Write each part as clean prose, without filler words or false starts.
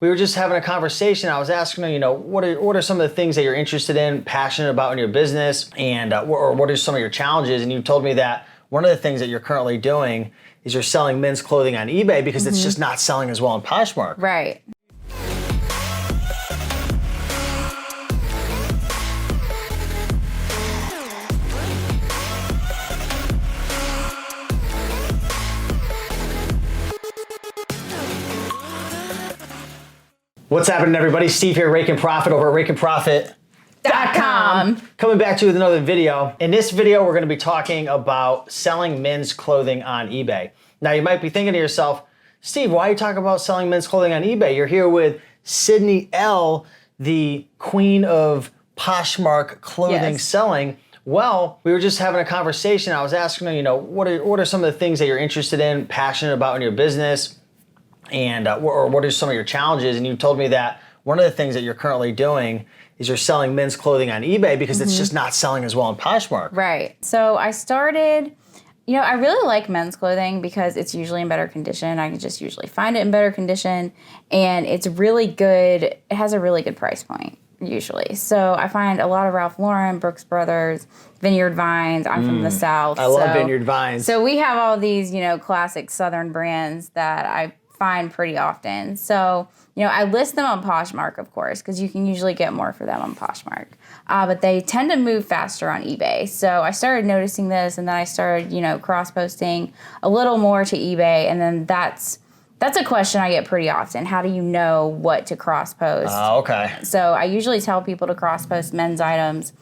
We were just having a conversation. I was asking her, what are some of the things that you're interested in, passionate about in your business, and or what are some of your challenges? And you told me that one of the things that you're currently doing is you're selling men's clothing on eBay because it's just not selling as well in Poshmark. Right. What's happening, everybody? Steve here, Raiken Profit over at RaikenProfit.com. Coming back to you with another video. In this video, we're going to be talking about selling men's clothing on eBay. Now, you might be thinking to yourself, Steve, why are you talking about selling men's clothing on eBay? You're here with Sydney L., the queen of Poshmark clothing selling. Well, we were just having a conversation. I was asking her, what are some of the things that you're interested in, passionate about in your business, and or what are some of your challenges? And you told me that one of the things that you're currently doing is you're selling men's clothing on eBay because it's just not selling as well in Poshmark. Right. So I started, I really like men's clothing because it's usually in better condition. I can just usually find it in better condition, and it's really good. It has a really good price point usually. So I find a lot of Ralph Lauren, Brooks Brothers, Vineyard Vines. I'm from the South. I love Vineyard Vines. So we have all these, classic Southern brands that I find pretty often. So, I list them on Poshmark, of course, because you can usually get more for them on Poshmark. But they tend to move faster on eBay. So I started noticing this, and then I started, cross-posting a little more to eBay. And then that's a question I get pretty often. How do you know what to cross-post? Okay. So I usually tell people to cross-post men's items,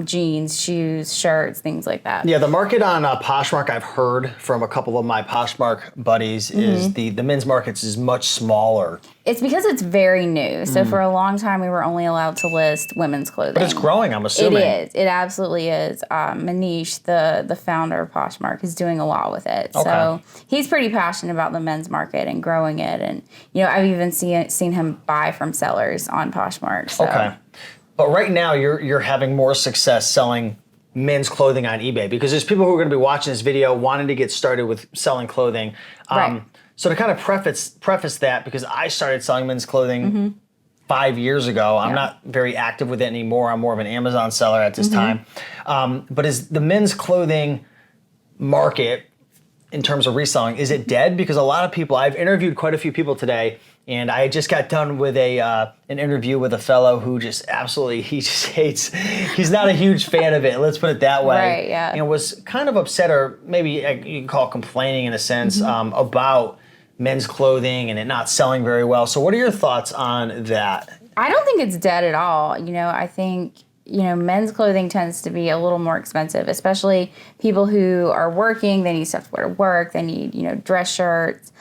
jeans, shoes, shirts, things like that. Yeah, the market on Poshmark, I've heard from a couple of my Poshmark buddies, is the men's markets is much smaller. It's because it's very new. So for a long time, we were only allowed to list women's clothing. But it's growing, I'm assuming. It is. It absolutely is. Manish, the founder of Poshmark, is doing a lot with it. Okay. So he's pretty passionate about the men's market and growing it. And, I've even seen him buy from sellers on Poshmark. So. Okay. But right now, you're having more success selling men's clothing on eBay because there's people who are going to be watching this video wanting to get started with selling clothing. Right. So to kind of preface that, because I started selling men's clothing 5 years ago. I'm not very active with it anymore. I'm more of an Amazon seller at this time. But is the men's clothing market, in terms of reselling, is it dead? Because a lot of people, I've interviewed quite a few people today, and I just got done with an interview with a fellow who just absolutely, he just hates, he's not a huge fan of it, let's put it that way. Right, yeah. And was kind of upset, or maybe you can call it complaining in a sense, about men's clothing and it not selling very well. So what are your thoughts on that? I don't think it's dead at all. I think men's clothing tends to be a little more expensive, especially people who are working. They need stuff to wear to work. They need, dress shirts,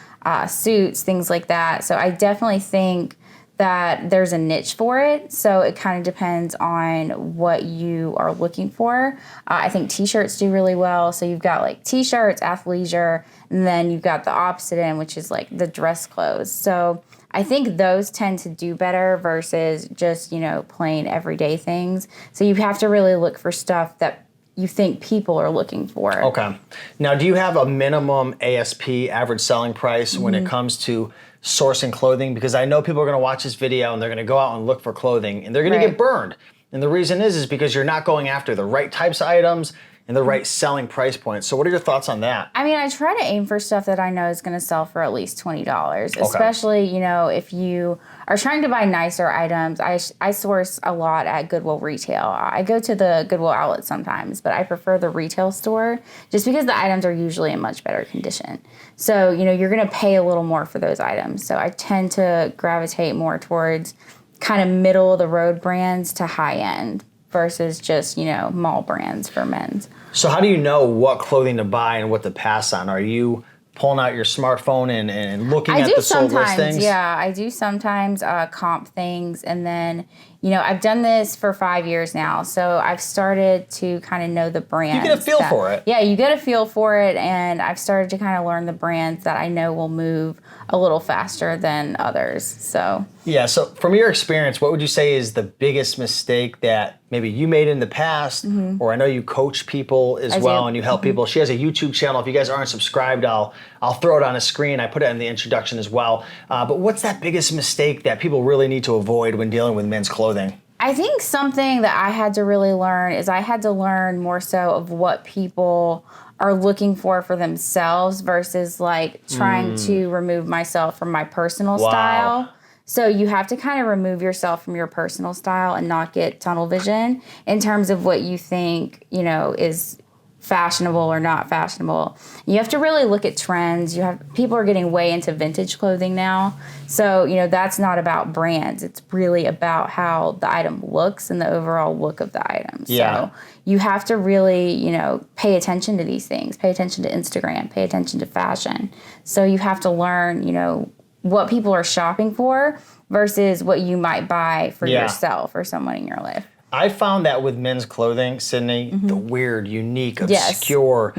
suits, things like that. So I definitely think that there's a niche for it. So it kind of depends on what you are looking for. I think t-shirts do really well. So you've got like t-shirts, athleisure, and then you've got the opposite end, which is like the dress clothes. So I think those tend to do better versus just, plain everyday things. So you have to really look for stuff that you think people are looking for. Okay. Now, do you have a minimum ASP, average selling price, when it comes to sourcing clothing? Because I know people are going to watch this video and they're going to go out and look for clothing and they're going to get burned. And the reason is because you're not going after the right types of items and the right selling price points. So what are your thoughts on that? I mean, I try to aim for stuff that I know is going to sell for at least $20, especially, if you are trying to buy nicer items. I source a lot at Goodwill retail. I go to the Goodwill outlet sometimes, but I prefer the retail store just because the items are usually in much better condition. So, you're going to pay a little more for those items. So I tend to gravitate more towards kind of middle of the road brands to high end versus just, mall brands for men's. So how do you know what clothing to buy and what to pass on? Are you pulling out your smartphone and looking at the sold listings? Yeah, I do sometimes comp things. And then, I've done this for 5 years now. So I've started to kind of know the brands. You get a feel for it. Yeah, you get a feel for it. And I've started to kind of learn the brands that I know will move a little faster than others. So yeah, so from your experience, what would you say is the biggest mistake that maybe you made in the past? Or I know you coach people as well and you help people. She has a YouTube channel. If you guys aren't subscribed, I'll I'll throw it on a screen. I put it in the introduction as well. But what's that biggest mistake that people really need to avoid when dealing with men's clothing? I think something that I had to really learn is I had to learn more so of what people are looking for themselves versus like trying to remove myself from my personal style. So you have to kind of remove yourself from your personal style and not get tunnel vision in terms of what you think, you know, is fashionable or not fashionable. You have to really look at trends. People are getting way into vintage clothing now. So, you know, that's not about brands. It's really about how the item looks and the overall look of the item. Yeah. So you have to really, you know, pay attention to these things. Pay attention to Instagram. Pay attention to fashion. So you have to learn, you know, what people are shopping for versus what you might buy for yourself or someone in your life. I found that with men's clothing, Sydney, the weird, unique, obscure.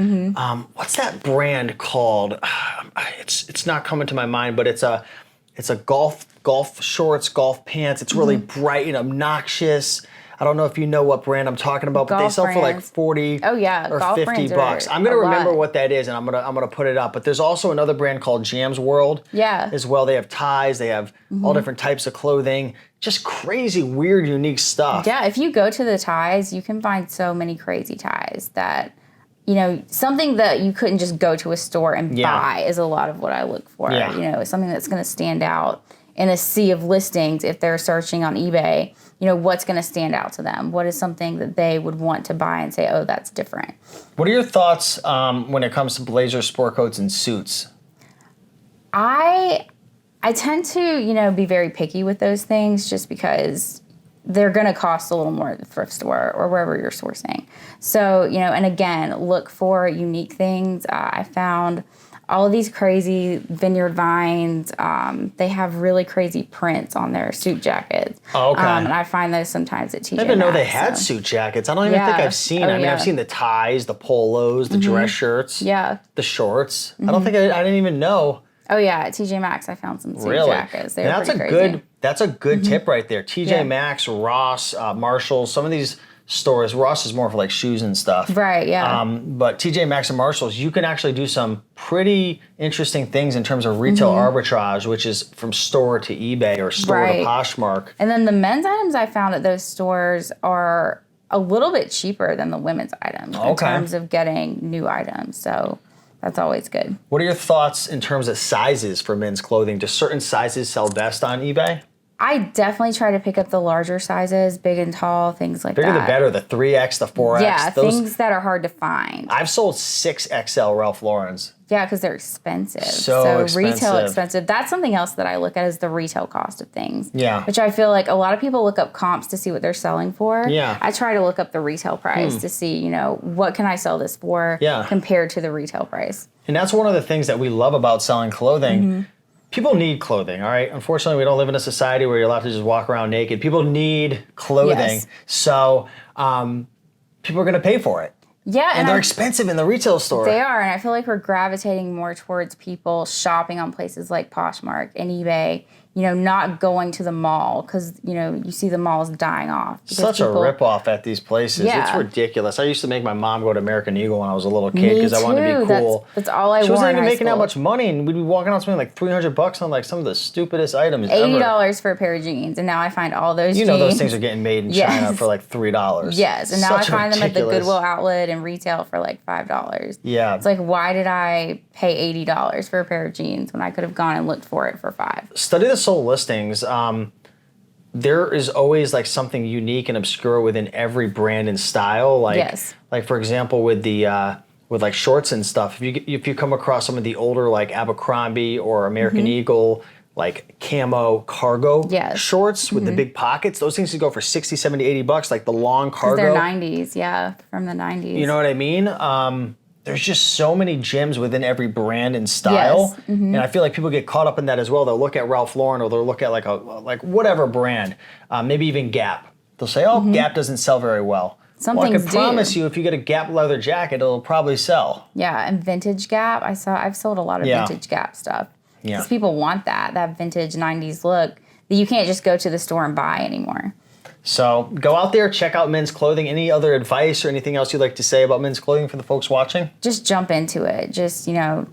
What's that brand called? It's not coming to my mind, but it's a golf shorts, golf pants. It's really bright and obnoxious. I don't know if you know what brand I'm talking about, but they sell for like 40 or 50 bucks. I'm gonna remember what that is, and I'm gonna put it up. But there's also another brand called Jam's World as well. They have ties, they have all different types of clothing. Just crazy, weird, unique stuff. Yeah, if you go to the ties, you can find so many crazy ties that, you know, something that you couldn't just go to a store and buy is a lot of what I look for. Yeah. You know, something that's going to stand out in a sea of listings if they're searching on eBay. You know, what's going to stand out to them? What is something that they would want to buy and say, oh, that's different? What are your thoughts when it comes to blazers, sport coats, and suits? I tend to, you know, be very picky with those things just because they're going to cost a little more at the thrift store or wherever you're sourcing. So, you know, and again, look for unique things. I found all of these crazy vineyard vines. They have really crazy prints on their suit jackets. Oh, okay. And I find those sometimes at TJ Maxx. I didn't know they had suit jackets. I don't even think I've seen it. I mean, I've seen the ties, the polos, the dress shirts, the shorts. I don't think I didn't even know. Oh yeah, at TJ Maxx I found some suit jackets. They were pretty crazy. That's a good tip right there. TJ Maxx, Ross, Marshalls, some of these stores. Ross is more for like shoes and stuff. Right, yeah. But TJ Maxx and Marshalls, you can actually do some pretty interesting things in terms of retail arbitrage, which is from store to eBay or store to Poshmark. And then the men's items I found at those stores are a little bit cheaper than the women's items in terms of getting new items. So that's always good. What are your thoughts in terms of sizes for men's clothing? Do certain sizes sell best on eBay? I definitely try to pick up the larger sizes, big and tall, things like that. Bigger the better, the 3X, the 4X. Yeah, things that are hard to find. I've sold 6XL Ralph Lauren's. Yeah, because they're expensive. So retail expensive. That's something else that I look at is the retail cost of things. Yeah. Which I feel like a lot of people look up comps to see what they're selling for. Yeah. I try to look up the retail price to see, you know, what can I sell this for compared to the retail price. And that's one of the things that we love about selling clothing. People need clothing, all right? Unfortunately, we don't live in a society where you're allowed to just walk around naked. People need clothing. So people are going to pay for it. Yeah. And they're expensive in the retail store. They are. And I feel like we're gravitating more towards people shopping on places like Poshmark and eBay, you know, not going to the mall because, you know, you see the malls dying off. Such a ripoff at these places. It's ridiculous. I used to make my mom go to American Eagle when I was a little kid because I wanted to be cool. That's all I wore. She wasn't even making that much money, and we'd be walking out spending like $300 on like some of the stupidest items $80 for a pair of jeans, and now I find all those jeans. You know those things are getting made in China for like $3. Yes, and now I find them at the Goodwill outlet and retail for like $5. Yeah. It's like, why did I pay $80 for a pair of jeans when I could have gone and looked for it for $5? Study the sold listings. There is always like something unique and obscure within every brand and style. Like, like for example, with the with like shorts and stuff. If you come across some of the older like Abercrombie or American Eagle like camo cargo shorts with the big pockets, those things could go for 60, 70, $80, like the long cargo. They're 90s, from the 90s. You know what I mean? There's just so many gems within every brand and style, and I feel like people get caught up in that as well. They'll look at Ralph Lauren or they'll look at like whatever brand, maybe even Gap. They'll say, "Oh, Gap doesn't sell very well." Some I things can promise you, if you get a Gap leather jacket, it'll probably sell. Yeah, and vintage Gap. I've sold a lot of vintage Gap stuff because people want that vintage 90s look that you can't just go to the store and buy anymore. So go out there, check out men's clothing. Any other advice or anything else you'd like to say about men's clothing for the folks watching? Just jump into it. Just,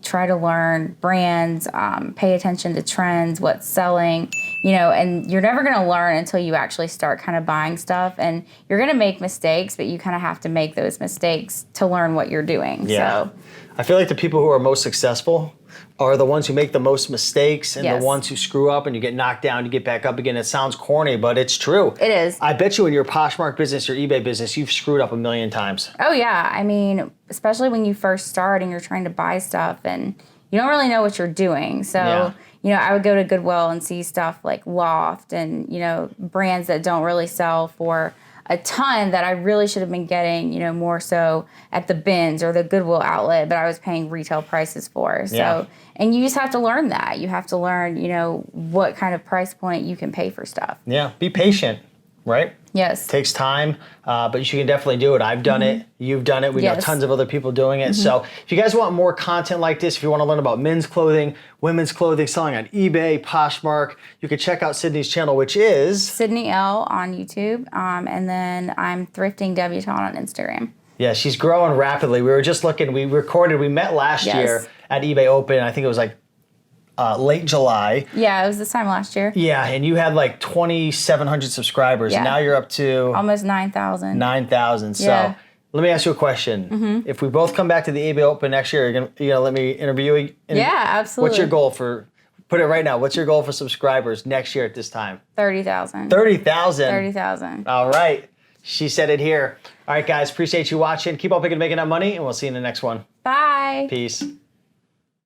try to learn brands, pay attention to trends, what's selling, and you're never going to learn until you actually start kind of buying stuff. And you're going to make mistakes, but you kind of have to make those mistakes to learn what you're doing. Yeah. So I feel like the people who are most successful are the ones who make the most mistakes and the ones who screw up and you get knocked down, you get back up again. It sounds corny, but it's true. It is. I bet you in your Poshmark business, your eBay business, you've screwed up a million times. Oh, yeah. I mean, especially when you first start and you're trying to buy stuff and you don't really know what you're doing. So, I would go to Goodwill and see stuff like Loft and, brands that don't really sell for a ton that I really should have been getting, more so at the bins or the Goodwill outlet, but I was paying retail prices for. So, and you just have to learn that. You have to learn, what kind of price point you can pay for stuff. Yeah, be patient, right? Yes. It takes time, but you can definitely do it. I've done it. You've done it. We know tons of other people doing it. So if you guys want more content like this, if you want to learn about men's clothing, women's clothing, selling on eBay, Poshmark, you can check out Sydney's channel, which is Sydney L on YouTube. And then I'm Thrifting Debutante on Instagram. Yeah, she's growing rapidly. We were just looking, we met last year at eBay Open. I think it was like late July. Yeah, it was this time last year. Yeah, and you had like 2,700 subscribers. Yeah. Now you're up to almost 9,000. 9,000. So let me ask you a question. If we both come back to the eBay Open next year, you're gonna let me interview you? Yeah, absolutely. What's your goal for, put it right now, what's your goal for subscribers next year at this time? 30,000. 30,000? 30,000. All right. She said it here. All right, guys, appreciate you watching. Keep on making that money, and we'll see you in the next one. Bye. Peace.